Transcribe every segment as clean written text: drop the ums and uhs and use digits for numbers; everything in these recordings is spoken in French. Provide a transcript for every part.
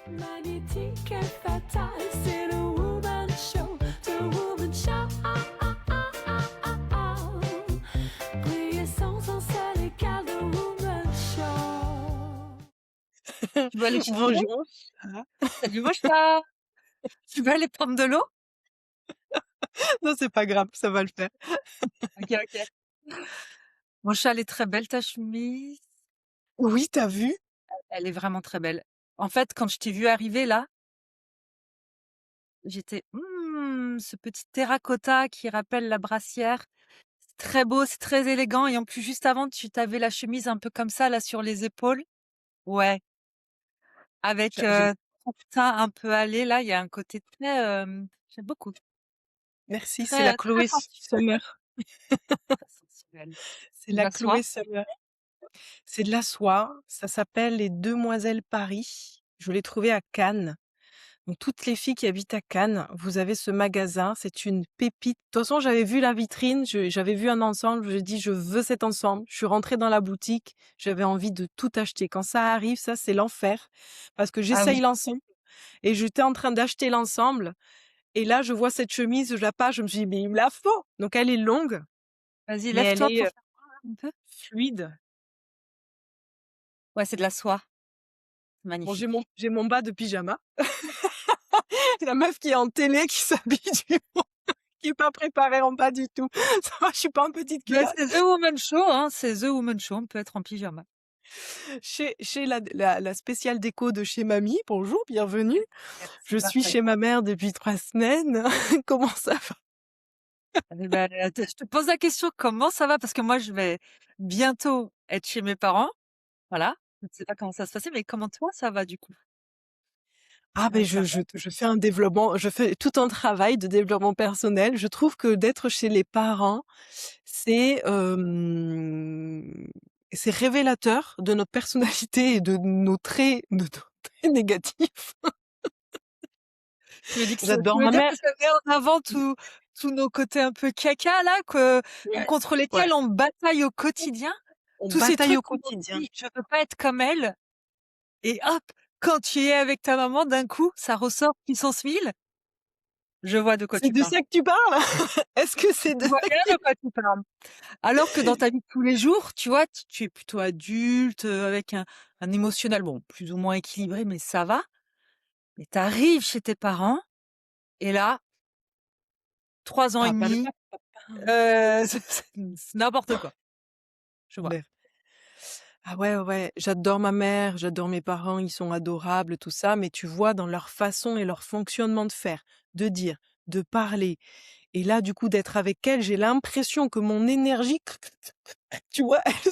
Magnétique et fatal, c'est le Woman Show, The Woman Show. Briller sans un seul égal, The Woman Show. Tu veux aller chercher l'eau? Bonjour. Salut mon chat. Tu veux aller prendre de l'eau? Non, c'est pas grave, ça va le faire. Ok, ok. Mon chat, elle est très belle ta chemise. Oui, t'as vu? Elle est vraiment très belle. En fait, quand je t'ai vu arriver là, j'étais ce petit terracotta qui rappelle la brassière. C'est très beau, c'est très élégant. Et en plus, juste avant, tu t'avais la chemise un peu comme ça là sur les épaules. Ouais, avec J'ai ton teint un peu allé là, il y a un côté très. J'aime beaucoup. Merci, c'est la Très, très Chloé sensuel. Summer. Très sensuel. C'est De la la soie. Chloé Summer. C'est de la soie. Ça s'appelle les Demoiselles Paris. Je l'ai trouvé à Cannes. Donc, toutes les filles qui habitent à Cannes, vous avez ce magasin. C'est une pépite. De toute façon, j'avais vu la vitrine. J'avais vu un ensemble. Je dis, je veux cet ensemble. Je suis rentrée dans la boutique. J'avais envie de tout acheter. Quand ça arrive, ça, c'est l'enfer. Parce que Ah oui. j'essaye l'ensemble. Et j'étais en train d'acheter l'ensemble. Et là, je vois cette chemise, je la passe, je me suis dit, mais il me la faut. Donc, elle est longue, Vas-y, mais elle lève-toi est pour faire voir un peu. fluide. Ouais, c'est de la soie. Bon, Magnifique. j'ai mon bas de pyjama. La meuf qui est en télé, qui s'habille qui est pas préparée en bas du tout. Ça va, je suis pas en petite Bah, culotte. c'est The Woman Show, hein. C'est The Woman Show. On peut être en pyjama. Chez la spéciale déco de chez mamie. Bonjour, bienvenue. Merci, Je suis parfait. chez ma mère depuis 3 semaines. Comment ça va? Eh ben, je te pose la question, comment ça va? Parce que moi, je vais bientôt être chez mes parents. Voilà. Je ne sais pas comment ça se passait, mais comment toi, ça va du coup? Ah ben Avec la reprise. je fais un développement, je fais tout un travail de développement personnel. Je trouve que d'être chez les parents, c'est c'est révélateur de notre personnalité et de nos traits négatifs. Tu J'adore veux ma dire mère. que ça met en avant tous nos côtés un peu caca là, Ouais, contre ouais. lesquels on bataille au quotidien? On Tous ces bataille trucs au où on se quotidien. dit: «Je veux pas être comme elle» et hop, quand tu es avec ta maman, d'un coup, ça ressort puissance 1000. Je vois de quoi C'est tu de parles. ça que tu parles? Est-ce que c'est de Je vois bien de quoi tu parles. Alors que dans ta vie de tous les jours, tu vois, tu es plutôt adulte, avec un émotionnel, bon, plus ou moins équilibré, mais ça va. Mais tu arrives chez tes parents et là, 3 ans et ah pas le demi, papa. c'est n'importe quoi. Je vois. Ah ouais, ouais, ouais, j'adore ma mère, j'adore mes parents, ils sont adorables, tout ça, mais tu vois dans leur façon et leur fonctionnement de faire, de dire, de parler, et là, du coup, d'être avec elle, j'ai l'impression que mon énergie, tu vois, elle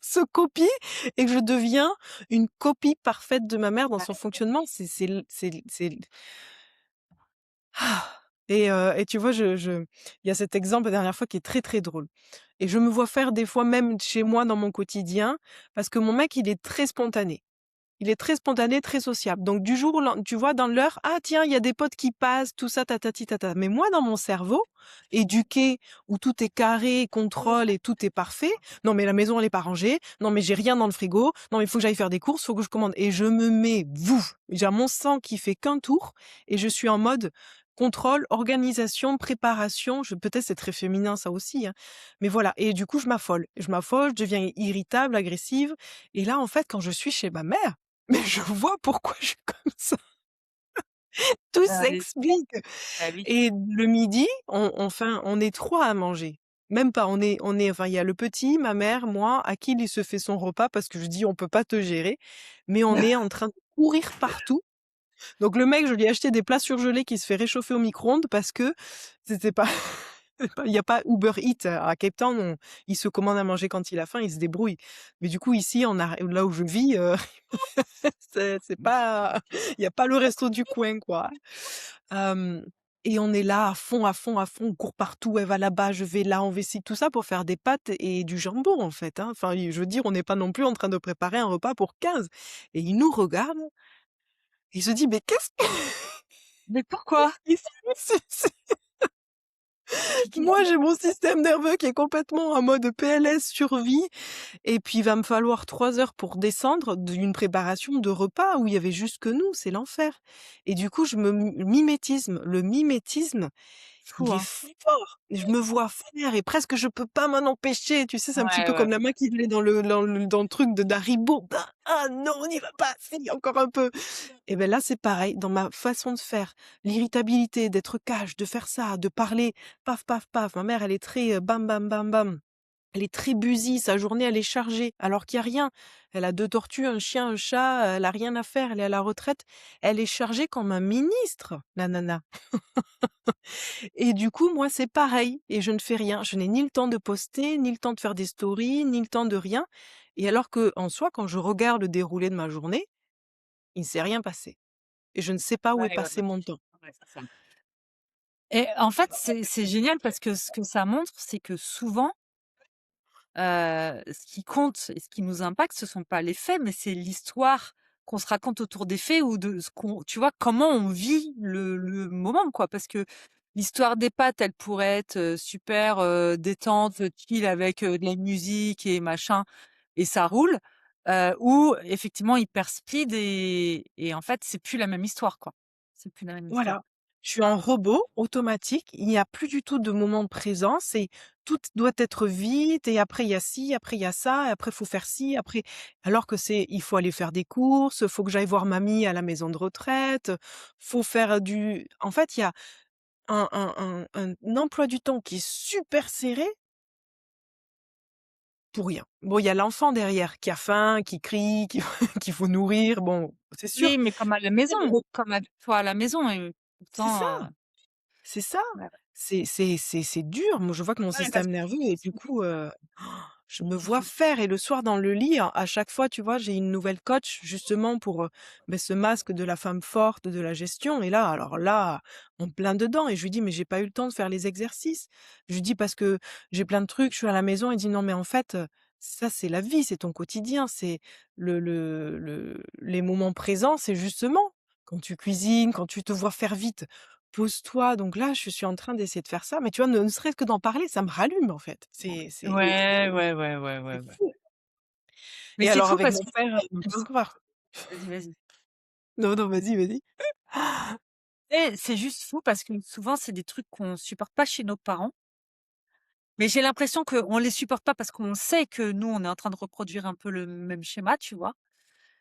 se copie et que je deviens une copie parfaite de ma mère dans son fonctionnement. Ah! Et tu vois, il y a cet exemple la dernière fois qui est très, très drôle. Et je me vois faire des fois même chez moi dans mon quotidien, parce que mon mec, il est très spontané. Il est très spontané, très sociable. Donc du jour au len tu vois, dans l'heure: «Ah tiens, il y a des potes qui passent, tout ça, tatati tata». Mais moi, dans mon cerveau, éduqué, où tout est carré, contrôle et tout est parfait: «Non mais la maison, elle est pas rangée. Non mais j'ai rien dans le frigo. Non mais il faut que j'aille faire des courses, faut que je commande». Et je me mets, vouf! J'ai mon sang qui fait qu'un tour et je suis en mode contrôle, organisation, préparation. Peut-être c'est très féminin ça aussi, hein. Mais voilà, et du coup, je m'affole. Je m'affole, je deviens irritable, agressive. Et là, en fait, quand je suis chez ma mère, mais je vois pourquoi je suis comme ça. Tout Ah oui, s'explique. ah oui. Et le midi, on est 3 à manger. Même pas, enfin, il y a le petit, ma mère, moi, Akil, il se fait son repas parce que je dis: «On peut pas te gérer». Mais on est en train de courir partout. Donc le mec, je lui ai acheté des plats surgelés qui se fait réchauffer au micro-ondes parce que c'était pas il y a pas Uber Eats à Cape Town, il se commande à manger quand il a faim, il se débrouille. Mais du coup ici, là où je vis, c'est pas il y a pas le resto du coin, quoi. Hem Et on est là à fond, à fond, à fond, on court partout, elle va là-bas, je vais là, on va ici, tout ça pour faire des pâtes et du jambon, en fait, hein. Enfin, je veux dire, on n'est pas non plus en train de préparer un repas pour 15. Et il nous regarde, il se dit: «Mais qu'est-ce que» Mais pourquoi? il se Qu'est-ce Moi, j'ai mon système nerveux qui est complètement en mode PLS survie et puis il va me falloir 3 heures pour descendre d'une préparation de repas où il y avait juste que nous, c'est l'enfer et du coup, je me mimétisme. Le mimétisme, fou, il est hein? fort. Je me vois faire et presque je peux pas m'en empêcher. Tu sais, c'est un petit Ouais, peu ouais. comme la main qui est dans le truc de d'Haribo. Ah non, on n'y va pas, si, encore un peu. Et ben là, c'est pareil, dans ma façon de faire, l'irritabilité, d'être cash, de faire ça, de parler, paf, paf, paf. Ma mère, elle est très bam, bam, bam, bam. Elle est très busy, sa journée, elle est chargée, alors qu'il y a rien. Elle a 2 tortues, un chien, un chat, elle a rien à faire, elle est à la retraite. Elle est chargée comme un ministre, la nana. Et du coup, moi, c'est pareil et je ne fais rien. Je n'ai ni le temps de poster, ni le temps de faire des stories, ni le temps de rien et alors que, en soi, quand je regarde le déroulé de ma journée, il ne s'est rien passé et je ne sais pas où est Ouais, ouais, passé ouais. mon temps. Ouais, c'est ça. Et en fait, c'est génial parce que ce que ça montre, c'est que souvent, ce qui compte et ce qui nous impacte, ce sont pas les faits, mais c'est l'histoire qu'on se raconte autour des faits ou de ce qu'on tu vois, comment on vit le moment, quoi. Parce que l'histoire des pâtes, elle pourrait être, super, détente, chill avec, de la musique et machin et ça roule, ou effectivement hyper speed et en fait, c'est plus la même histoire, quoi. C'est plus la même histoire. Voilà. Je suis un robot automatique, il n'y a plus du tout de moment de présence et tout doit être vite et après il y a ci, après il y a ça, et après il faut faire ci, après alors que il faut aller faire des courses, faut que j'aille voir mamie à la maison de retraite, faut faire en fait, il y a un emploi du temps qui est super serré pour rien. Bon, il y a l'enfant derrière qui a faim, qui crie, qu'il faut nourrir, bon, c'est sûr. Oui, mais comme à la Mais maison, comme avec toi à la maison et c'est ça. pourtant, C'est ça, ouais, c'est dur. Moi, je vois que mon ouais, parce système que nerveux et du coup, je me Mmh vois mh. faire et le soir dans le lit, à chaque fois, tu vois, j'ai une nouvelle coach justement pour, ce masque de la femme forte, de la gestion et là, alors là, en plein dedans et je lui dis: «Mais j'ai pas eu le temps de faire les exercices». Je lui dis: «Parce que j'ai plein de trucs, je suis à la maison». Il dit: «Non mais en fait, ça c'est la vie, c'est ton quotidien, c'est les moments présents, c'est justement quand tu cuisines, quand tu te vois faire vite. Pose-toi». Donc là, je suis en train d'essayer de faire ça, mais tu vois, ne serait-ce que d'en parler, ça me rallume en fait. Ouais, ouais, ouais, ouais, ouais, C'est ouais. fou. Mais Et c'est alors fou avec parce mon que père, vas-y, vas-y. non, non, vas-y, vas-y. Et c'est juste fou parce que souvent, c'est des trucs qu'on supporte pas chez nos parents, mais j'ai l'impression qu'on les supporte pas parce qu'on sait que nous, on est en train de reproduire un peu le même schéma, tu vois?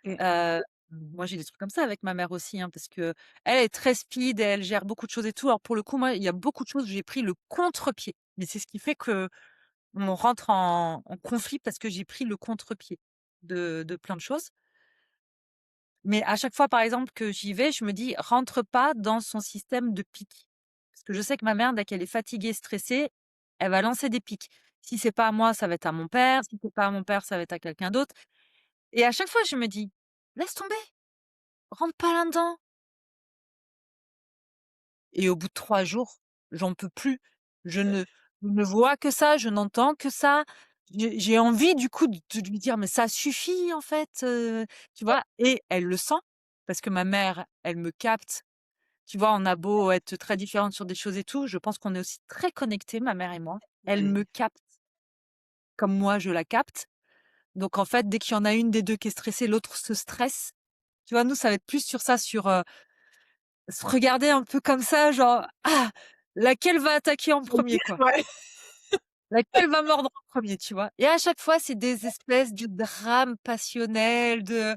Mmh. Moi, j'ai des trucs comme ça avec ma mère aussi, hein, parce qu'elle est très speed et elle gère beaucoup de choses et tout. Alors pour le coup, moi, il y a beaucoup de choses où j'ai pris le contre-pied. Mais c'est ce qui fait qu'on rentre en conflit parce que j'ai pris le contre-pied de plein de choses. Mais à chaque fois, par exemple, que j'y vais, je me dis: «Rentre pas dans son système de pique». Parce que je sais que ma mère, dès qu'elle est fatiguée, stressée, elle va lancer des piques. Si c'est pas à moi, ça va être à mon père. Si c'est pas à mon père, ça va être à quelqu'un d'autre. Et à chaque fois, je me dis: «Laisse tomber, rentre pas là-dedans». Et au bout de 3 jours, j'en peux plus. Je ne vois que ça, je n'entends que ça. J'ai envie du coup de lui dire: «Mais ça suffit en fait», tu vois? Et elle le sent parce que ma mère, elle me capte. Tu vois, on a beau être très différentes sur des choses et tout, je pense qu'on est aussi très connectés, ma mère et moi. Elle Mmh. me capte comme moi je la capte. Donc en fait, dès qu'il y en a une des 2 qui est stressée, l'autre se stresse. Tu vois, nous, ça va être plus sur ça, sur, se regarder un peu comme ça, genre: «Ah! Laquelle va attaquer en premier quoi? Ouais. Laquelle va mordre en premier?» tu vois? Et à chaque fois, c'est des espèces de drames passionnels de: «Ah,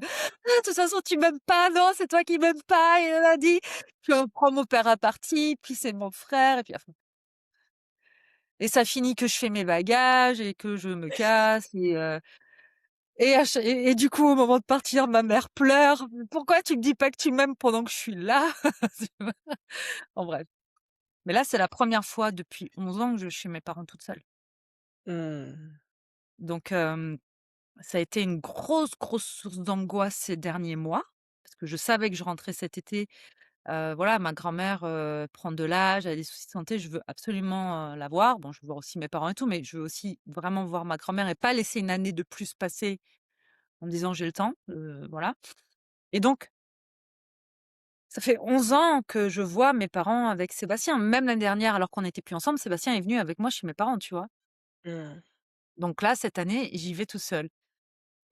de toute façon, tu m'aimes pas, non, c'est toi qui m'aimes pas et elle a dit». Puis on prend mon père à partie, puis c'est mon frère et puis enfin et ça finit que je fais mes bagages et que je me casse et à cha et du coup, au moment de partir, ma mère pleure: «Pourquoi tu me dis pas que tu m'aimes pendant que je suis là?» Tu vois? En bref. Mais là, c'est la première fois depuis 11 ans que je suis chez mes parents toute seule. Mmh. Donc ça a été une grosse, grosse source d'angoisse ces derniers mois, parce que je savais que je rentrais cet été. Voilà, ma grand-mère, prend de l'âge, elle a des soucis de santé, je veux absolument, la voir. Bon, je veux voir aussi mes parents et tout, mais je veux aussi vraiment voir ma grand-mère et pas laisser une année de plus passer en me disant: «J'ai le temps», voilà. Et donc Ça fait 11 ans que je vois mes parents avec Sébastien. Même l'année dernière, alors qu'on n'était plus ensemble, Sébastien est venu avec moi chez mes parents, tu vois? Mmh. Donc là, cette année, j'y vais tout seul.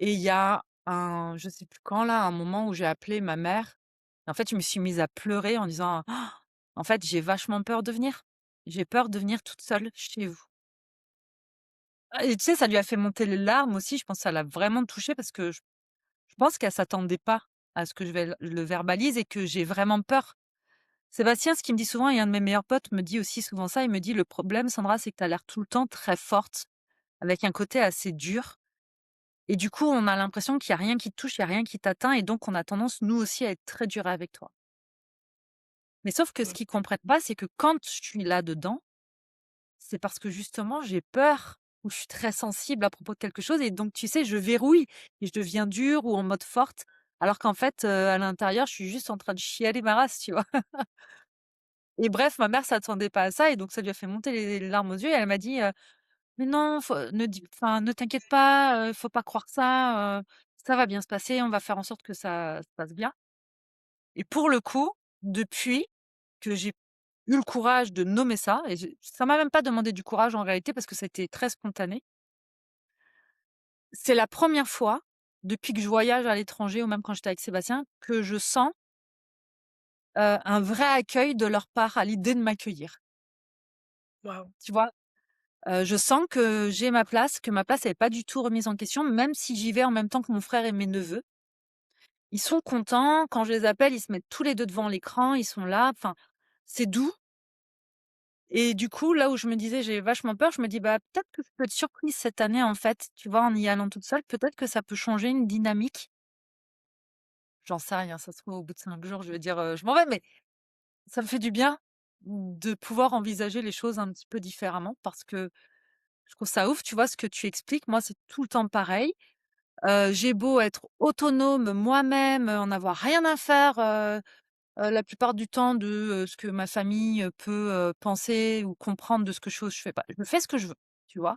Et il y a je sais plus quand là, un moment où j'ai appelé ma mère. En fait, je me suis mise à pleurer en disant: «Ah, en fait, j'ai vachement peur de venir. J'ai peur de venir toute seule chez vous». Ah et tu sais, ça lui a fait monter les larmes aussi. Je pense que ça l'a vraiment touchée parce que je pense qu'elle s'attendait pas à ce que je le verbalise et que j'ai vraiment peur. Sébastien, ce qu'il me dit souvent et un de mes meilleurs potes me dit aussi souvent ça, il me dit: «Le problème Sandra, c'est que tu as l'air tout le temps très forte, avec un côté assez dur et du coup, on a l'impression qu'il y a rien qui te touche, il y a rien qui t'atteint et donc on a tendance, nous aussi, à être très dur avec toi». Mais sauf que ce Mmh. qu'ils comprennent pas, c'est que quand je suis là-dedans, c'est parce que justement j'ai peur ou je suis très sensible à propos de quelque chose et donc tu sais, je verrouille et je deviens dure ou en mode forte, alors qu'en fait, à l'intérieur, je suis juste en train de chialer ma race, tu vois? Et bref, ma mère s'attendait pas à ça et donc ça lui a fait monter les larmes aux yeux et elle m'a dit: «Mais non, ne t'inquiète pas, faut pas croire ça, ça va bien se passer, on va faire en sorte que ça se passe bien». Et pour le coup, depuis que j'ai eu le courage de nommer ça et ça m'a même pas demandé du courage en réalité parce que c'était très spontané. C'est la première fois depuis que je voyage à l'étranger ou même quand j'étais avec Sébastien que je sens, un vrai accueil de leur part à l'idée de m'accueillir. Waouh! Tu vois? Je sens que j'ai ma place, que ma place elle est pas du tout remise en question, même si j'y vais en même temps que mon frère et mes neveux. Ils sont contents, quand je les appelle, ils se mettent tous les 2 devant l'écran, ils sont là, enfin, c'est doux et du coup, là où je me disais: «J'ai vachement peur», je me dis: «Bah, peut-être que je peux être surprise cette année, en fait», tu vois? En y allant toute seule, peut-être que ça peut changer une dynamique. J'en sais rien, ça se trouve au bout de 5 jours, je vais dire: «Je m'en vais», mais ça me fait du bien de pouvoir envisager les choses un petit peu différemment parce que je trouve ça ouf, tu vois? Ce que tu expliques, moi, c'est tout le temps pareil. J'ai beau être autonome moi-même, en avoir rien à faire, la plupart du temps de, ce que ma famille, peut, penser ou comprendre de ce que je fais pas. Je fais ce que je veux, tu vois?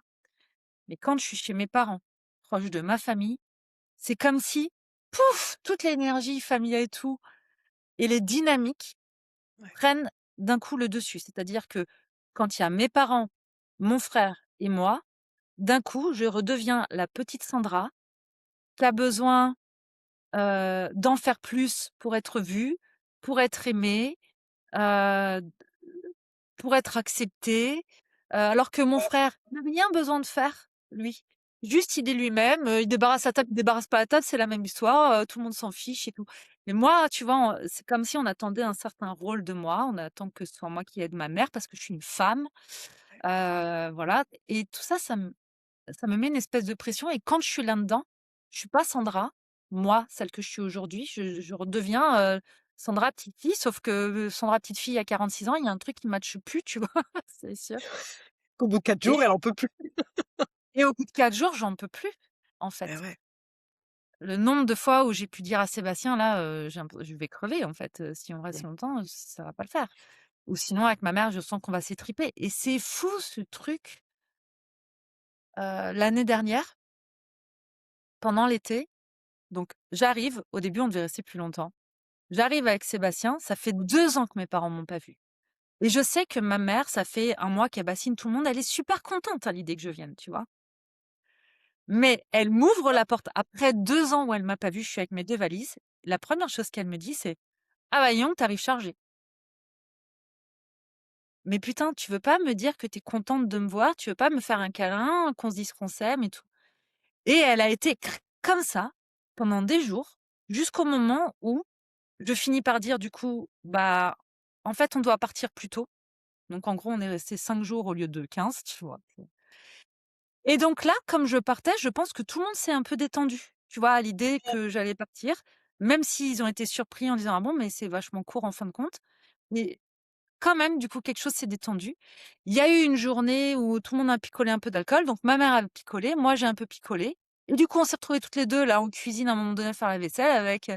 Mais quand je suis chez mes parents, proche de ma famille, c'est comme si, pouf! Toute l'énergie familiale et tout et les dynamiques Ouais. prennent d'un coup le dessus. C'est-à-dire que quand il y a mes parents, mon frère et moi, d'un coup, je redeviens la petite Sandra qui a besoin d'en faire plus pour être vue, pour être aimée, heu, pour être acceptée, alors que mon frère n'a rien besoin de faire, lui. Juste il est lui-même, il débarrasse la table, il débarrasse pas la table, c'est la même histoire, tout le monde s'en fiche et tout. Mais moi, tu vois, c'est comme si on attendait un certain rôle de moi, on attend que ce soit moi qui aide ma mère parce que je suis une femme, voilà et tout ça, ça me met une espèce de pression et quand je suis là-dedans, je suis pas Sandra, moi, celle que je suis aujourd'hui, je redeviens, Sandra petite fille, sauf que, Sandra petite fille à 46 ans, il y a un truc qui matche plus, tu vois? C'est sûr Qu'au bout de 4 et jours, elle en peut plus. au bout de 4 jours, j'en peux plus, en Eh fait. ouais. Le nombre de fois où j'ai pu dire à Sébastien: «Là, je vais crever, en fait, si on reste Mmh. longtemps, ça va pas le faire» ou sinon avec ma mère, je sens qu'on va s'étriper et c'est fou ce truc, l'année dernière, pendant l'été, donc j'arrive, au début, on devait rester plus longtemps. J'arrive avec Sébastien, ça fait 2 ans que mes parents m'ont pas vue et je sais que ma mère, ça fait un mois qu'elle bassine tout le monde, elle est super contente à l'idée que je vienne, tu vois? Mais elle m'ouvre la porte après 2 ans où elle m'a pas vue, je suis avec mes 2 valises. La première chose qu'elle me dit, c'est: «Ah bah, dis donc, tu chargée». Mais putain, tu veux pas me dire que tu es contente de me voir? Tu veux pas me faire un câlin, qu'on se dise qu'on s'aime et tout? Et elle a été comme ça pendant des jours, jusqu'au moment où je finis par dire du coup: «Bah, en fait, on doit partir plus tôt». Donc en gros, on est resté 5 jours au lieu de 15, tu vois? Et donc là, comme je partais, je pense que tout le monde s'est un peu détendu, tu vois? À l'idée que j'allais partir, même s'ils ont été surpris en disant: «Ah bon, mais c'est vachement court en fin de compte». Mais quand même, du coup, quelque chose s'est détendu. Il y a eu une journée où tout le monde a picolé un peu d'alcool, donc ma mère a picolé, moi j'ai un peu picolé et du coup, on s'est retrouvés toutes les 2 là en cuisine à un moment donné à faire la vaisselle avec,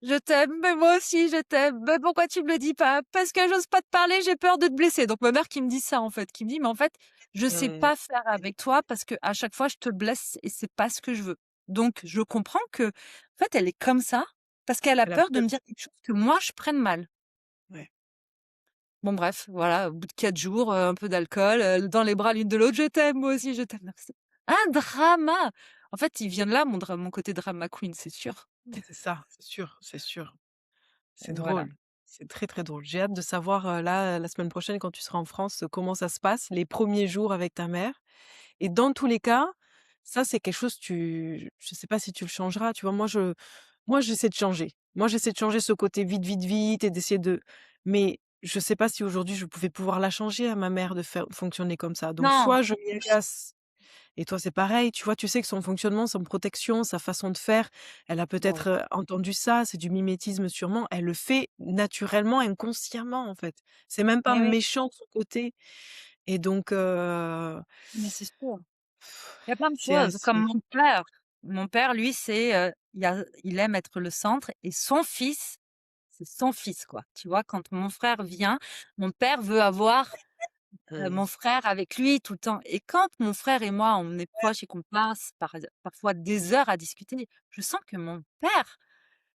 «Je t'aime, mais moi aussi je t'aime. Mais pourquoi tu me le dis pas? Parce que j'ose pas te parler, j'ai peur de te blesser». Donc ma mère qui me dit ça en fait, qui me dit: «Mais en fait, je sais Mmh. pas faire avec toi parce qu'à chaque fois je te blesse et c'est pas ce que je veux». Donc je comprends que, en fait, elle est comme ça Parce qu'elle a Elle a peur de me peut-être dire quelque chose que moi je prenne mal. ouais. Bon bref, voilà, au bout de 4 jours, un peu d'alcool, dans les bras l'une de l'autre: «Je t'aime, moi aussi je t'aime». Non, c'est un drama! En fait, il vient de là mon côté drama queen, c'est sûr. C'est ça, c'est sûr, c'est sûr. C'est Voilà. drôle. C'est très, très drôle. J'ai hâte de savoir, là, la semaine prochaine quand tu seras en France, comment ça se passe, les premiers jours avec ta mère. Et dans tous les cas, ça, c'est quelque chose je sais pas si tu le changeras, tu vois? Moi, j'essaie de changer. Moi, j'essaie de changer ce côté vite, vite, vite et d'essayer de mais je sais pas si aujourd'hui je pouvais pouvoir la changer à ma mère de faire fonctionner comme ça. Donc Non, soit je m'y agace et toi, c'est pareil, tu vois? Tu sais que son fonctionnement, son protection, sa façon de faire, elle a peut-être, ouais. entendu ça, c'est du mimétisme sûrement. Elle le fait naturellement, inconsciemment, en fait. C'est même pas Mais oui, méchant de son côté et donc mais c'est sûr. Il y a plein de c'est choses, comme assez mon père. Mon père, lui, il aime être le centre et son fils, c'est son fils, quoi. Tu vois? Quand mon frère vient, mon père veut avoir, mmh, mon frère avec lui tout le temps et quand mon frère et moi, on est proches et qu'on passe parfois des heures à discuter, je sens que mon père,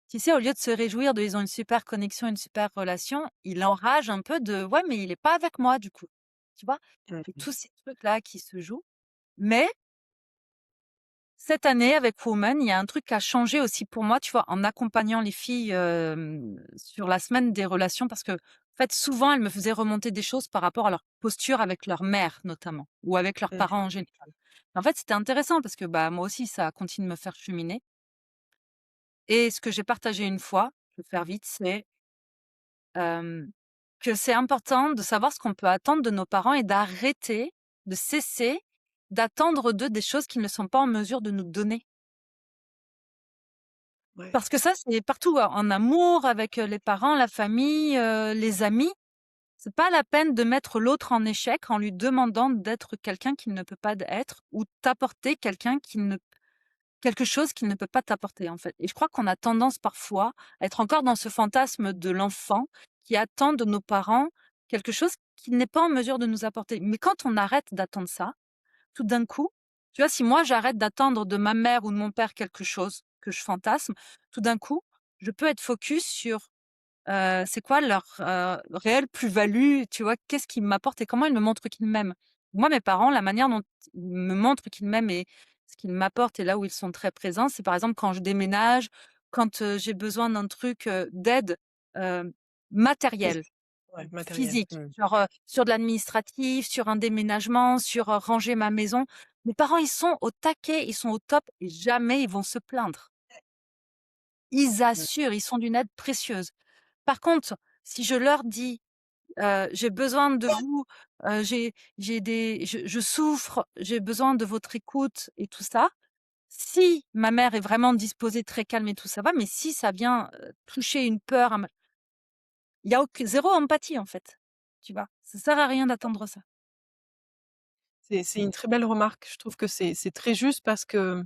tu sais, au lieu de se réjouir de ils ont une super connexion, une super relation, il enrage un peu de: «Ouais, mais il est pas avec moi, du coup». Tu vois? Et mmh, tous ces trucs-là qui se jouent, mais cette année, avec Woman, il y a un truc qui a changé aussi pour moi, tu vois, en accompagnant les filles, sur la semaine des relations parce que, en fait, souvent, elles me faisaient remonter des choses par rapport à leur posture avec leur mère, notamment, ou avec leurs mmh, parents en général. En fait, c'était intéressant parce que, bah, moi aussi, ça continue de me faire cheminer et ce que j'ai partagé une fois, je vais faire vite, c'est, hem, que c'est important de savoir ce qu'on peut attendre de nos parents et d'arrêter, de cesser d'attendre d'eux des choses qu'ils ne sont pas en mesure de nous donner. ouais. Parce que ça, c'est partout, en amour, avec, les parents, la famille, les amis. C'est pas la peine de mettre l'autre en échec en lui demandant d'être quelqu'un qu'il ne peut pas être ou t'apporter quelque chose qu'il ne peut pas t'apporter, en fait. Et je crois qu'on a tendance parfois à être encore dans ce fantasme de l'enfant qui attend de nos parents quelque chose qu'il n'est pas en mesure de nous apporter. Mais quand on arrête d'attendre ça, tout d'un coup, tu vois, si moi j'arrête d'attendre de ma mère ou de mon père quelque chose que je fantasme, tout d'un coup, je peux être focus sur, c'est quoi leur, réelle plus-value, tu vois? Qu'est-ce qu'ils m'apportent et comment ils me montrent qu'ils m'aiment? Moi, mes parents, la manière dont ils me montrent qu'ils m'aiment et ce qu'ils m'apportent et là où ils sont très présents, c'est par exemple quand je déménage, quand, j'ai besoin d'un truc, d'aide, heu, matérielle. Physique, ouais, matériel. Physique, Mmh. genre, sur de l'administratif, sur un déménagement, sur, ranger ma maison. Mes parents, ils sont au taquet, ils sont au top et jamais ils vont se plaindre. Ils Mmh. assurent, ils sont d'une aide précieuse. Par contre, si je leur dis, «J'ai besoin de vous, je souffre, j'ai besoin de votre écoute» et tout ça, si ma mère est vraiment disposée, très calme et tout, ça va, mais si ça vient, toucher une peur, il y a aucun zéro empathie, en fait, tu vois? Ça sert à rien d'attendre ça. C'est une très belle remarque. Je trouve que c'est très juste parce que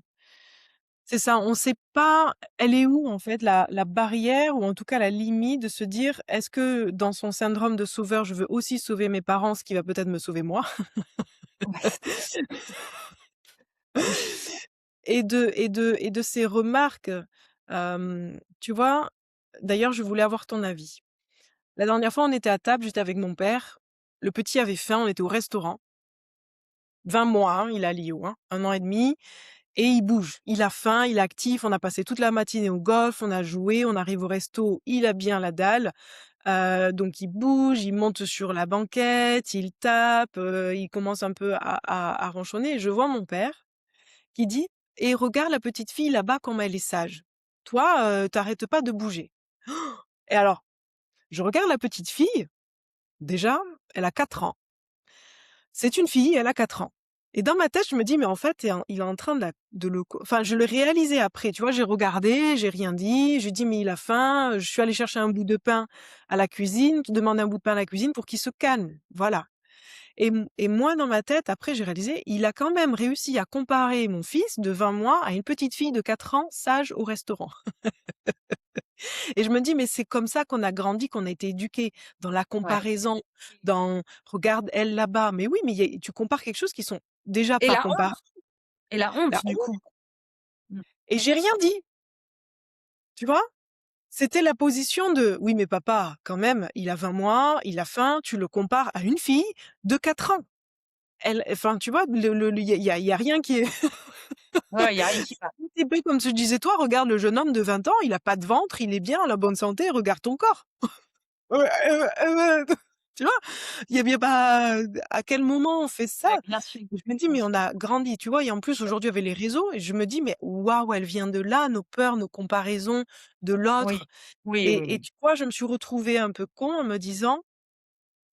c'est ça, on sait pas elle est où en fait la barrière ou en tout cas la limite de se dire: «Est-ce que dans son syndrome de sauveur, je veux aussi sauver mes parents, ce qui va peut-être me sauver moi?» Ouais, oui. Et de ces remarques, tu vois? D'ailleurs, je voulais avoir ton avis. La dernière fois, on était à table, j'étais avec mon père. Le petit avait faim, on était au restaurant. 20 mois, hein, il a Lio, hein, 1 an et demi et il bouge. Il a faim, il est actif, on a passé toute la matinée au golf, on a joué, on arrive au resto, il a bien la dalle, donc il bouge, il monte sur la banquette, il tape, il commence un peu à ronchonner et je vois mon père qui dit: «Et regarde la petite fille là-bas comme elle est sage. Toi, tu pas de bouger». Et alors, je regarde la petite fille, déjà, elle a 4 ans. C'est une fille, elle a 4 ans. Et dans ma tête, je me dis: «Mais en fait, il est en train de le co» enfin, je l'ai réalisé après, tu vois? J'ai regardé, j'ai rien dit, j'ai dit: «Mais il a faim», je suis allée chercher un bout de pain à la cuisine, demander un bout de pain à la cuisine pour qu'il se calme, voilà. Et moi, dans ma tête, après, j'ai réalisé, il a quand même réussi à comparer mon fils de 20 mois à une petite fille de 4 ans sage au restaurant. Et je me dis: «Mais c'est comme ça qu'on a grandi, qu'on a été éduqués, dans la Ouais. comparaison, dans regarde elle là-bas». Mais oui, mais il y a tu compares quelque chose qui sont déjà Et pas la comparables. honte et la Bah, honte, du oui, coup. Mmh. et j'ai rien dit, tu vois? c'était la position de: «Oui, mais papa, quand même, il a 20 mois, il a faim, tu le compares à une fille de 4 ans». Elle enfin, tu vois? Le il y a rien qui est Ouais, il y a rien qui va. un petit peu comme je disais toi: «Regarde le jeune homme de 20 ans, il a pas de ventre, il est bien, en la bonne santé, regarde ton corps». Tu vois? Il y avait pas à quel moment on fait ça? Ouais, bien sûr, Je me dis: bien «Mais sûr. on a grandi», tu vois? Et en plus aujourd'hui avec les réseaux et je me dis: «Mais waouh, elle vient de là, nos peurs, nos comparaisons de l'autre». Oui, oui, oui, Et oui. tu vois, je me suis retrouvée un peu con en me disant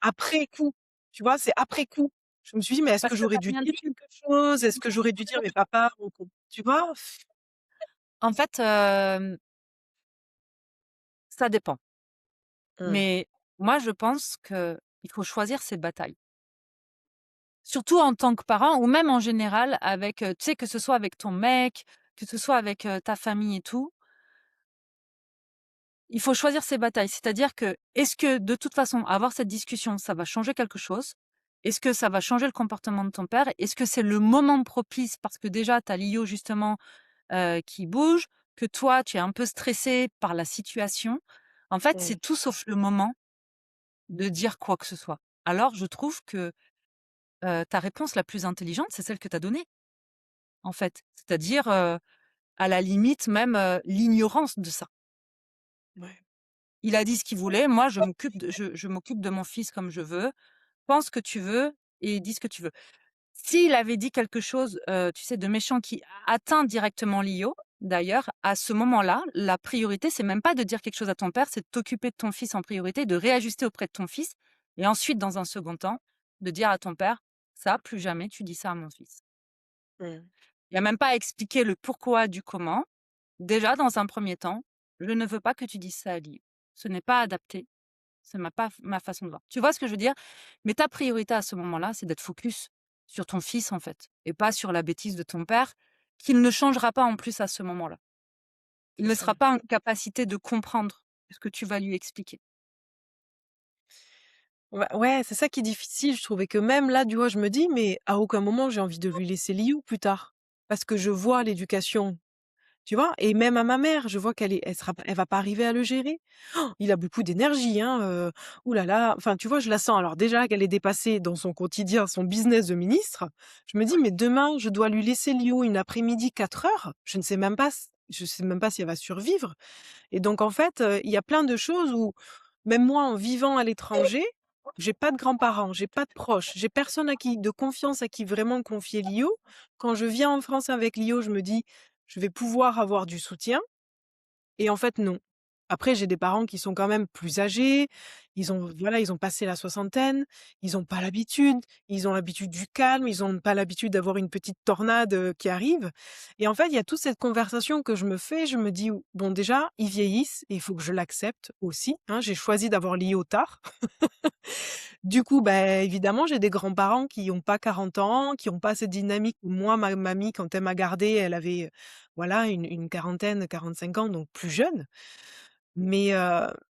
après coup, tu vois? C'est après coup. Je me suis dit: «Mais est-ce que Parce que tu j'aurais as dû rien dire dit. quelque chose? Est-ce que j'aurais dû dire: "Mais papa, on com"» tu vois? En fait, ça dépend. Mmh, Mais moi, je pense qu'il faut choisir ses batailles. Surtout en tant que parent ou même en général avec, tu sais, que ce soit avec ton mec, que ce soit avec, ta famille et tout, il faut choisir ses batailles. C'est-à-dire que, est-ce que de toute façon, avoir cette discussion, ça va changer quelque chose? Est-ce que ça va changer le comportement de ton père? Est-ce que c'est le moment propice parce que déjà tu as Lio justement, qui bouge, que toi tu es un peu stressé par la situation? En fait, mmh, c'est tout sauf le moment de dire quoi que ce soit. Alors je trouve que, ta réponse la plus intelligente, c'est celle que tu as donnée, en fait. C'est-à-dire, à la limite même, l'ignorance de ça. ouais. Il a dit ce qu'il voulait, moi je m'occupe de mon fils comme je veux, pense ce que tu veux et dis ce que tu veux. S'il avait dit quelque chose, tu sais, de méchant qui atteint directement Lio, d'ailleurs, à ce moment-là, la priorité, c'est même pas de dire quelque chose à ton père, c'est de t'occuper de ton fils en priorité, de réajuster auprès de ton fils et ensuite, dans un second temps, de dire à ton père: «Ça, plus jamais tu dis ça à mon fils». Mmh. Il y a même pas à expliquer le pourquoi du comment. Déjà, dans un premier temps, je ne veux pas que tu dises ça à Lio. Ce n'est pas adapté. C'est ma façon de voir. Tu vois ce que je veux dire? Mais ta priorité à ce moment-là, c'est d'être focus sur ton fils, en fait, et pas sur la bêtise de ton père, qu'il ne changera pas en plus à ce moment-là. Il C'est ne ça. sera pas en capacité de comprendre ce que tu vas lui expliquer. Ouais, c'est ça qui est difficile, je trouvais que même là, tu vois, je me dis: «Mais à aucun moment j'ai envie de lui laisser Liou plus tard». Parce que je vois l'éducation, tu vois? Et même à ma mère, je vois elle va pas arriver à le gérer. Il a beaucoup d'énergie, hein, ouh là là, enfin, tu vois, je la sens. Alors déjà qu'elle est dépassée dans son quotidien, son business de ministre, je me dis: «Mais demain, je dois lui laisser Liou une après-midi 4 heures, je sais même pas si elle va survivre». Et donc en fait, il y a plein de choses où même moi, en vivant à l'étranger, j'ai pas de grands-parents, j'ai pas de proches, j'ai personne à qui de confiance à qui vraiment confier Lio. Quand je viens en France avec Lio, je me dis: «Je vais pouvoir avoir du soutien». Et en fait, non. Après, j'ai des parents qui sont quand même plus âgés, ils ont passé la soixantaine, ils ont pas l'habitude, ils ont l'habitude du calme, ils ont pas l'habitude d'avoir une petite tornade, qui arrive. Et en fait, il y a toute cette conversation que je me fais, je me dis: «Bon, déjà, ils vieillissent et il faut que je l'accepte aussi, hein». J'ai choisi d'avoir Lio tard. Du coup, bah, évidemment, j'ai des grands-parents qui ont pas 40 ans, qui ont pas cette dynamique où moi, ma mamie, quand elle m'a gardée, elle avait, voilà, une quarantaine, 45 ans, donc plus jeune. Mais,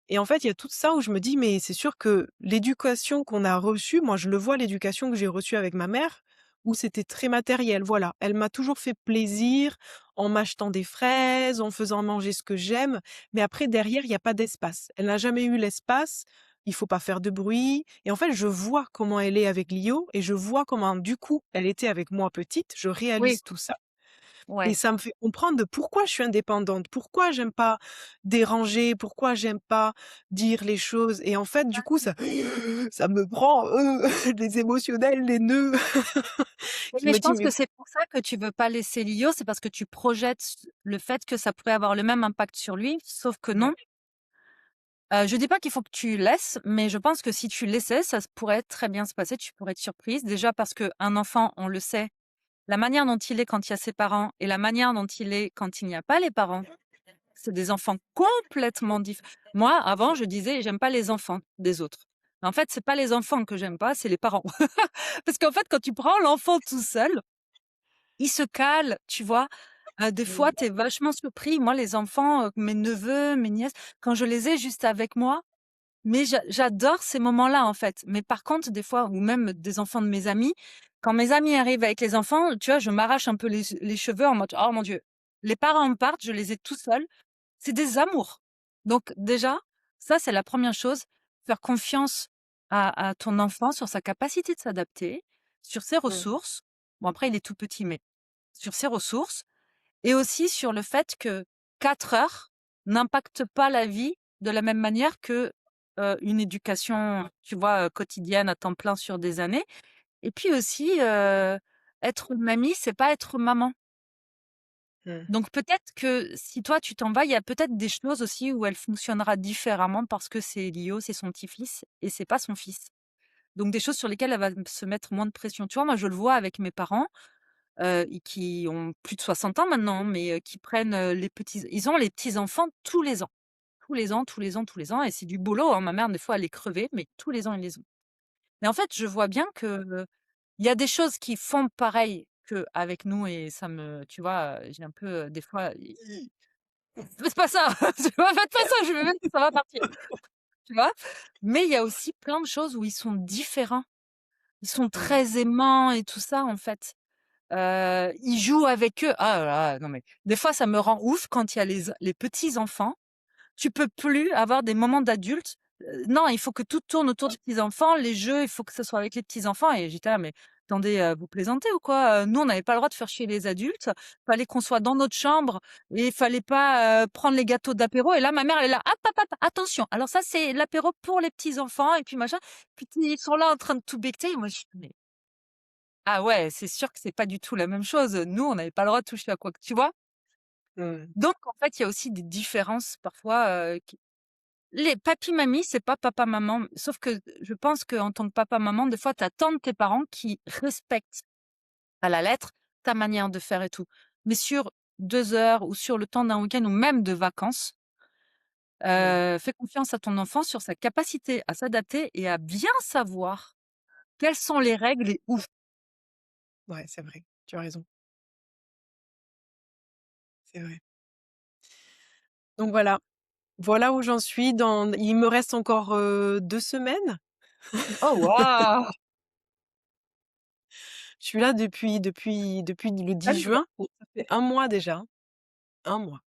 et en fait, il y a tout ça où je me dis: «Mais c'est sûr que l'éducation qu'on a reçue», moi, je le vois, l'éducation que j'ai reçue avec ma mère, où c'était très matériel, voilà. Elle m'a toujours fait plaisir en m'achetant des fraises, en faisant manger ce que j'aime, mais après derrière, il y a pas d'espace. Elle n'a jamais eu l'espace, il faut pas faire de bruit et en fait, je vois comment elle est avec Lio et je vois comment, du coup, elle était avec moi petite, je Oui, réalise tout ça. Et ouais. ça me fait comprendre de pourquoi je suis indépendante, pourquoi j'aime pas déranger, pourquoi j'aime pas dire les choses et en fait, du coup, ça ça me prend, les émotionnels, les nœuds Oui, qui mais me je dit: pense «Mais». que c'est pour ça que tu veux pas laisser Lio, c'est parce que tu projettes le fait que ça pourrait avoir le même impact sur lui, sauf que Ouais, non. Je dis pas qu'il faut que tu laisses, mais je pense que si tu laissais, ça pourrait très bien se passer, tu pourrais être surprise. Déjà parce qu'un enfant, on le sait, la manière dont il est quand il y a ses parents et la manière dont il est quand il n'y a pas les parents, c'est des enfants complètement différents. Moi, avant, je disais: «J'aime pas les enfants des autres». Mais en fait, c'est pas les enfants que j'aime pas, c'est les parents. Parce qu'en fait, quand tu prends l'enfant tout seul, il se cale, tu vois? Des fois, mmh, tu es vachement surpris. Moi, les enfants, mes neveux, mes nièces, quand je les ai juste avec moi, mais j'adore ces moments-là, en fait. Mais par contre, des fois, ou même des enfants de mes amis, quand mes amis arrivent avec les enfants, tu vois, je m'arrache un peu les cheveux en mode: «Oh mon Dieu, les parents partent, je les ai tout seuls». C'est des amours. Donc déjà, ça, c'est la première chose, faire confiance à ton enfant sur sa capacité de s'adapter, sur ses Mmh. ressources. Bon, après, il est tout petit, mais sur ses ressources et aussi sur le fait que 4 heures n'impactent pas la vie de la même manière que, une éducation, tu vois, quotidienne à temps plein sur des années. Et puis aussi, être mamie, c'est pas être maman. Mmh. Donc peut-être que si toi tu t'en vas, il y a peut-être des choses aussi où elle fonctionnera différemment parce que c'est Lio, c'est son petit-fils et c'est pas son fils. Donc des choses sur lesquelles elle va se mettre moins de pression. Tu vois, moi je le vois avec mes parents, et qui ont plus de 60 ans maintenant, mais qui prennent, ils ont les petits-enfants tous les ans. Tous les ans, tous les ans, tous les ans et c'est du boulot, hein. Ma mère, des fois, elle est crevée, mais tous les ans, ils les ont. Mais en fait, je vois bien que, il y a des choses qui font pareil qu'avec nous et ça me tu vois, j'ai un peu, des fois: «Faites pas ça! Tu vois? Faites pas ça, je vais ça va partir», tu vois? Mais il y a aussi plein de choses où ils sont différents. Ils sont Ouais. très aimants et tout ça, en fait. Ils jouent avec eux. Ah là là, non mais des fois, ça me rend ouf quand il y a les petits-enfants. Tu peux plus avoir des moments d'adultes. Non, il faut que tout tourne autour des petits-enfants. Les jeux, il faut que ce soit avec les petits-enfants et j'étais là: «Mais attendez, vous plaisantez ou quoi? Nous, on n'avait pas le droit de faire chier les adultes. Fallait qu'on soit dans notre chambre et il fallait pas, prendre les gâteaux d'apéro» et là, ma mère, elle est là: «Hop, hop, hop, attention, alors ça, c'est l'apéro pour les petits-enfants» et puis machin. Puis ils sont là en train de tout becqueter et moi, je fais: «Mais ah ouais, c'est sûr que c'est pas du tout la même chose. Nous, on n'avait pas le droit de toucher à quoi que» tu vois? Mmh. Donc en fait, il y a aussi des différences parfois, les papis-mamies, c'est pas papa-maman, sauf que je pense qu'en tant que papa-maman, des fois, tu attends de tes parents qui respectent à la lettre ta manière de faire et tout. Mais sur 2 heures ou sur le temps d'un week-end ou même de vacances, Mmh. fais confiance à ton enfant sur sa capacité à s'adapter et à bien savoir quelles sont les règles et où. Ouais, c'est vrai, tu as raison, c'est vrai. Donc voilà, voilà où j'en suis dans il me reste encore, 2 semaines. Oh waouh! Je suis là depuis le 10 Calme-toi. juin, donc ça fait un mois déjà, hein, 1 mois.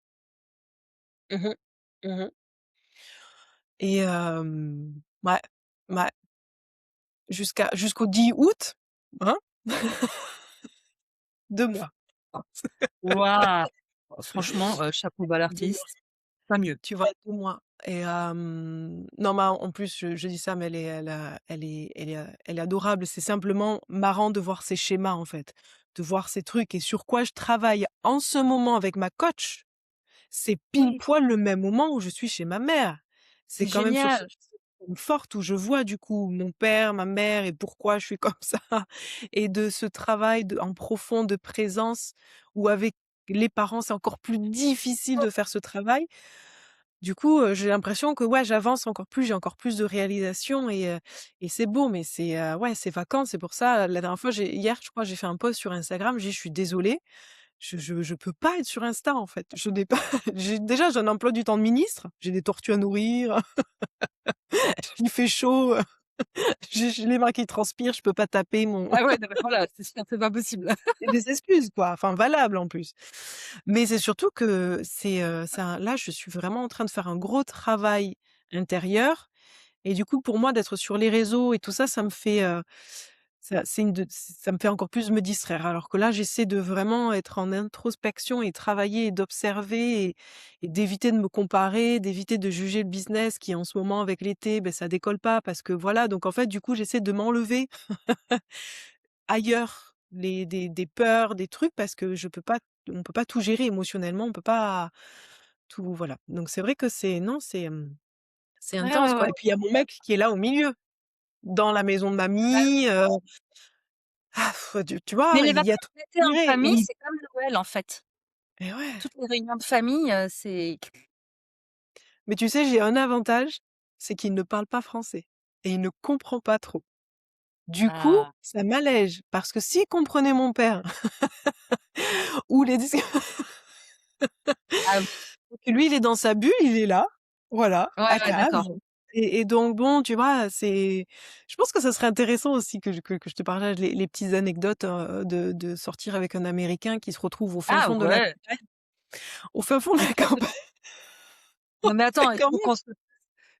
Mmh mh. Mmh. Et ouais, ouais, jusqu'au 10 août, hein, 2 mois. Waouh! Franchement, chapeau bas 2 mois, l'artiste, pas mieux. tu vois? 2 mois et non, mais en plus, je dis ça, mais elle est adorable. C'est simplement marrant de voir ses schémas, en fait, de voir ces trucs et sur quoi je travaille en ce moment avec ma coach. C'est pile Oui, poil le même moment où je suis chez ma mère. C'est c'est quand même sur ce génial. forte où je vois du coup mon père, ma mère et pourquoi je suis comme ça et de ce travail en profond de présence où avec les parents, c'est encore plus difficile de faire ce travail. Du coup, j'ai l'impression que ouais, j'avance encore plus, j'ai encore plus de réalisation et c'est beau mais c'est, ouais, c'est vacances, c'est pour ça, la dernière fois, hier, je crois, j'ai fait un post sur Instagram, j'ai dit: «Je suis désolée, je peux pas être sur Insta, en fait. Je n'ai pas j'ai un emploi du temps de ministre, j'ai des tortues à nourrir, il fait chaud, j'ai les mains qui transpirent, je peux pas taper mon Ah ouais, non mais voilà, c'est sûr, c'est pas possible. et des excuses, quoi, enfin valables, en plus. Mais c'est surtout que ça là, je suis vraiment en train de faire un gros travail intérieur et du coup, pour moi, d'être sur les réseaux et tout ça, ça me fait, ça me fait encore plus me distraire. Alors que là, j'essaie de vraiment être en introspection et travailler et d'observer et d'éviter de me comparer, d'éviter de juger le business qui, en ce moment, avec l'été, beh, ça décolle pas parce que voilà, donc en fait, du coup, j'essaie de m'enlever ailleurs des peurs, des trucs parce que je peux pas on peut pas tout gérer émotionnellement, on peut pas tout voilà. Donc c'est vrai que c'est non, c'est Ouais, intense, ouais, quoi ouais. et puis il y a mon mec qui est là au milieu, dans la maison de Bah oui. mamie, tu vois? Mais les Il y a vacances tout d'été à en gérer et famille, il c'est comme Noël, en fait. et ouais, Toutes les réunions de famille, c'est mais tu sais, j'ai un avantage, c'est qu'il ne parle pas français et il ne comprend pas trop. Du coup, ah, ça m'allège parce que s'il comprenait mon père ou les dis ah oui. lui, il est dans sa bulle, il est là, voilà, Ouais, à ouais, cave d'accord. et donc bon, tu vois, je pense que ça serait intéressant aussi que je te partage les petites anecdotes, de sortir avec un Américain qui se retrouve au fin Ah fond de la ouais! campagne au fin fond de la campagne Non, mais attends, Mais quand même,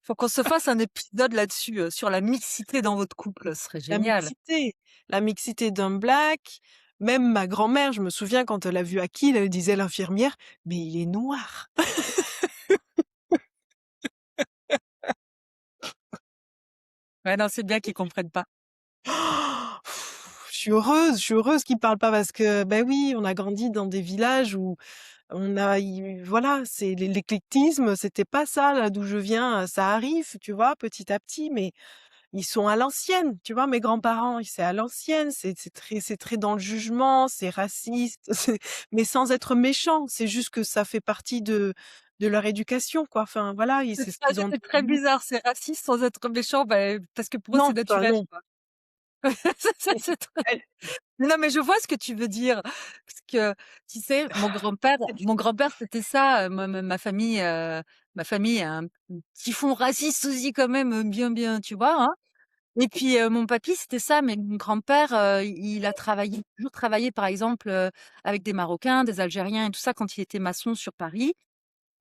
faut qu'on se fasse un épisode là-dessus, sur la mixité dans votre couple, ce serait la génial. mixité, la mixité d'un black, même ma grand-mère, je me souviens quand elle a vu Akil, elle disait à l'infirmière: «Mais il est noir!» Ouais, non, c'est bien qu'ils comprennent pas. Je suis heureuse qu'ils parlent pas parce que, ben oui, on a grandi dans des villages où on a voilà, c'est l'éclectisme, c'était pas ça là d'où je viens, ça arrive, tu vois, petit à petit, mais ils sont à l'ancienne, tu vois? Mes grands-parents, c'est à l'ancienne, c'est très dans le jugement, c'est raciste, mais sans être méchant, c'est juste que ça fait partie de leur éducation, quoi. Enfin voilà, C'est c'est ce ça, qu'ils ont c'était très entendu. bizarre, c'est raciste sans être méchant, bah, parce que pour eux, c'est Non, enfin naturel, non. quoi. Ça, c'est très Elle non, mais je vois ce que tu veux dire. Parce que, tu sais, mon grand-père, c'était ça, ma famille a un petit fond raciste aussi quand même, bien, tu vois, hein. Et puis, mon papy, c'était ça, mais mon grand-père, il a toujours travaillé, par exemple, avec des Marocains, des Algériens et tout ça quand il était maçon sur Paris.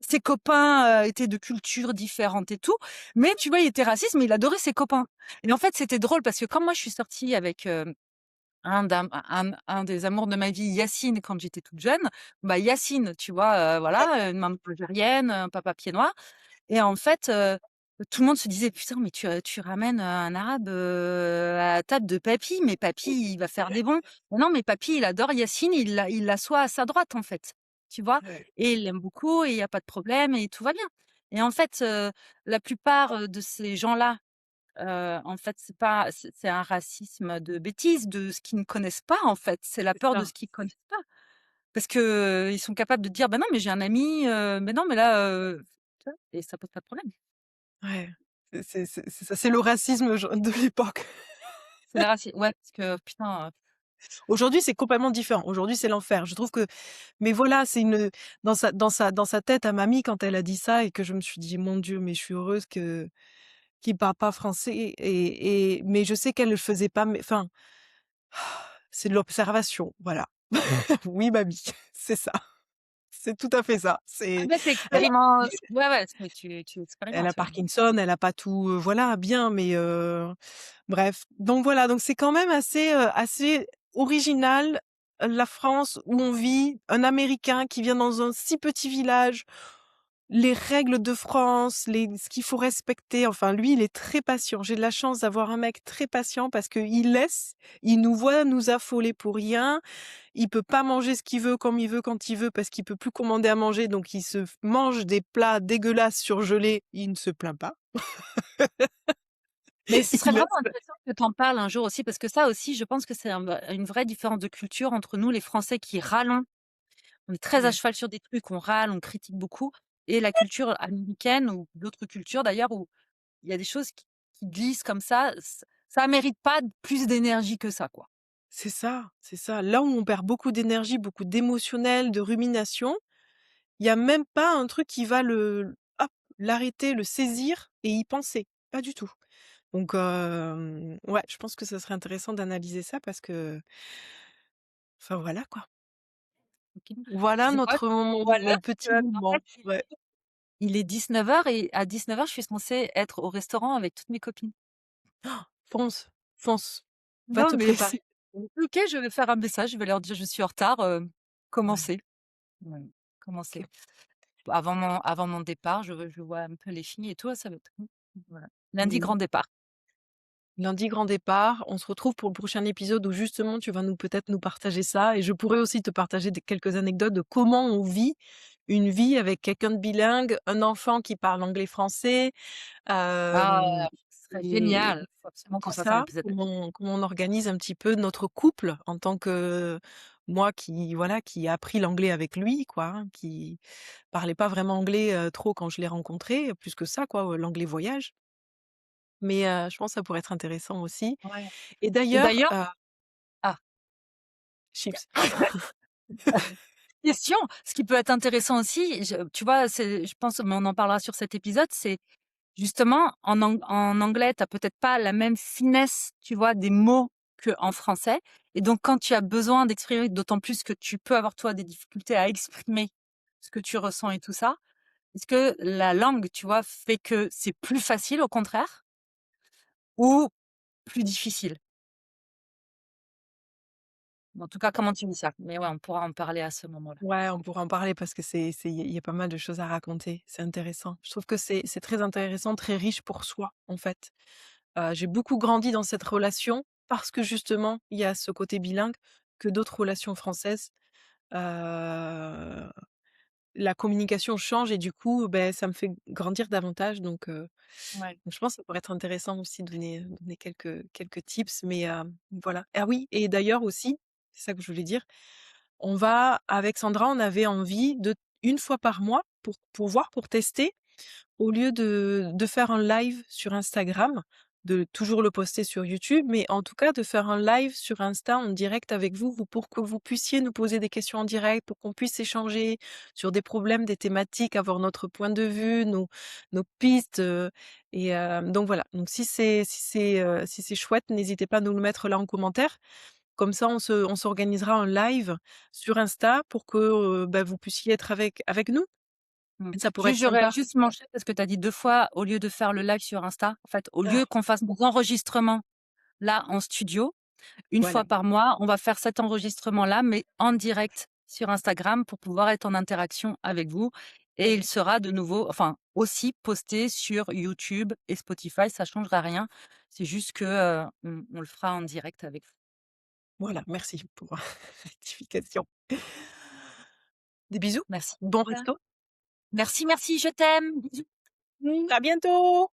Ses copains, étaient de cultures différentes et tout, mais tu vois, il était raciste, mais il adorait ses copains. Et en fait, c'était drôle parce que comme moi, je suis sortie avec, un des amours de ma vie, Yacine, quand j'étais toute jeune, bah, Yacine, tu vois, voilà, une maman algérienne, un papa pied noir. Et en fait, tout le monde se disait: «Putain, mais tu ramènes, un arabe, à la table de papy, mais papy, il va faire des bons». Mais non, mais papy, il adore Yacine, il l'assoit à sa droite, en fait, tu vois? ouais, Et il l'aime beaucoup et il y a pas de problème et tout va bien. Et en fait, la plupart, de ces gens-là, en fait, c'est un racisme de bêtises, de ce qu'ils ne connaissent pas, en fait. C'est la c'est peur de ça. ce qu'ils connaissent pas. Parce que, ils sont capables de dire: «Bah non, mais j'ai un ami, mais non, mais là, tu vois?» Et ça pose pas de problème. Ouais, c'est ça, c'est le racisme de l'époque. C'est les raci ouais, parce que putain, Aujourd'hui, c'est complètement différent. Aujourd'hui, c'est l'enfer. Je trouve que mais voilà, c'est une dans sa tête à mamie quand elle a dit ça et que je me suis dit: «Mon Dieu, mais je suis heureuse que qu'il parle pas français» et mais je sais qu'elle le faisait pas mais enfin, c'est de l'observation, voilà. Oui, mamie, c'est ça. C'est tout à fait ça. ah C'est bah, elle a ouais, ouais, c'est tu elle a expérimentes, ouais. Parkinson, elle a pas tout, voilà, bien, mais bref. Donc voilà, donc c'est quand même assez original, la France où on vit, un Américain qui vient dans un si petit village, les règles de France, ce qu'il faut respecter, enfin lui, il est très patient. J'ai de la chance d'avoir un mec très patient parce qu'il laisse, il nous voit nous affoler pour rien, il peut pas manger ce qu'il veut, comme il veut, quand il veut, parce qu'il peut plus commander à manger, donc il se mange des plats dégueulasses surgelés, il ne se plaint pas. Mais ce serait Il vraiment laisse intéressant que tu en parles un jour aussi, parce que ça aussi, je pense que c'est une vraie différence de culture entre nous, les Français qui râlons. On est très à ouais, cheval sur des trucs, on râle, on critique beaucoup et la culture américaine ou d'autres cultures d'ailleurs où il y a des choses qui glissent comme ça mérite pas plus d'énergie que ça, quoi. c'est ça, c'est ça. Là où on perd beaucoup d'énergie, beaucoup d'émotionnel, de rumination, il y a même pas un truc qui va hop, l'arrêter, le saisir et y penser. Pas du tout. Donc ouais, je pense que ça serait intéressant d'analyser ça parce que enfin voilà quoi. OK. Voilà Tu sais quoi? notre Voilà, mon petit en moment. fait, Ouais, il est 19h et à 19h, je suis censée être au restaurant avec toutes mes copines. fonce, fonce, va Non, te mais c'est préparer. OK, je vais faire un message, je vais leur dire: «Je suis en retard, Ouais, commencez». Ouais, commencez. OK. Avant mon départ, je vois un peu les filles et tout, ça va être cool. Voilà. Lundi, Mmh. grand départ. Lundi, grand départ. On se retrouve pour le prochain épisode où justement tu vas peut-être nous partager ça et je pourrais aussi te partager quelques anecdotes de comment on vit une vie avec quelqu'un de bilingue, un enfant qui parle anglais-français, Ah, hem ce serait et génial. Faut absolument tout qu'on fasse un ça, épisode là-dessus. comment on organise un petit peu notre couple en tant que moi qui voilà, qui a appris l'anglais avec lui quoi, hein, qui parlait pas vraiment anglais, trop quand je l'ai rencontré, plus que ça quoi, l'anglais voyage. Mais je pense que ça pourrait être intéressant aussi Ouais. et Et d'ailleurs, d'ailleurs ah, chips. question, ce qui peut être intéressant aussi, tu vois, je pense, mais on en parlera sur cet épisode, c'est justement en anglais, tu as peut-être pas la même finesse, tu vois, des mots qu'en français. Et donc, quand tu as besoin d'exprimer, d'autant plus que tu peux avoir toi des difficultés à exprimer ce que tu ressens et tout ça, Est-ce que la langue, tu vois, fait que c'est plus facile au contraire ou plus difficile? En tout cas, comment tu vis ça? Mais ouais, on pourra en parler à ce moment-là. Ouais, on pourra en parler parce que c'est il y a pas mal de choses à raconter. C'est intéressant. Je trouve que c'est très intéressant, très riche pour soi, en fait. J'ai beaucoup grandi dans cette relation parce que justement, il y a ce côté bilingue que d'autres relations françaises. Heu, la communication change et du coup, beh, ça me fait grandir davantage Ouais. donc je pense que ça pourrait être intéressant aussi de donner quelques tips mais voilà. Ah oui et d'ailleurs aussi, c'est ça que je voulais dire, on va avec Sandra, on avait envie de une fois par mois pour tester, au lieu de faire un live sur Instagram, de toujours le poster sur YouTube, mais en tout cas de faire un live sur Insta en direct avec vous pour que vous puissiez nous poser des questions en direct, pour qu'on puisse échanger sur des problèmes, des thématiques, avoir notre point de vue, nos pistes, donc voilà. Donc si c'est chouette, n'hésitez pas à nous le mettre là en commentaire. Comme ça, on s'organisera un live sur Insta pour que, bah, vous puissiez être avec nous. Mmh. Ça pourrait être Juste, je sympa. réajuste mon chat parce que tu as dit 2 fois au lieu de faire le live sur Insta. En fait, au Ah, lieu qu'on fasse nos enregistrements là en studio, une voilà. fois par mois, on va faire cet enregistrement-là, mais en direct sur Instagram pour pouvoir être en interaction avec vous et il sera de nouveau enfin, aussi posté sur YouTube et Spotify, ça changera rien. C'est juste que, on le fera en direct avec vous. Voilà, merci pour la rectification. Des bisous, Merci. bon resto. Merci, merci, je t'aime. Bisous. À bientôt!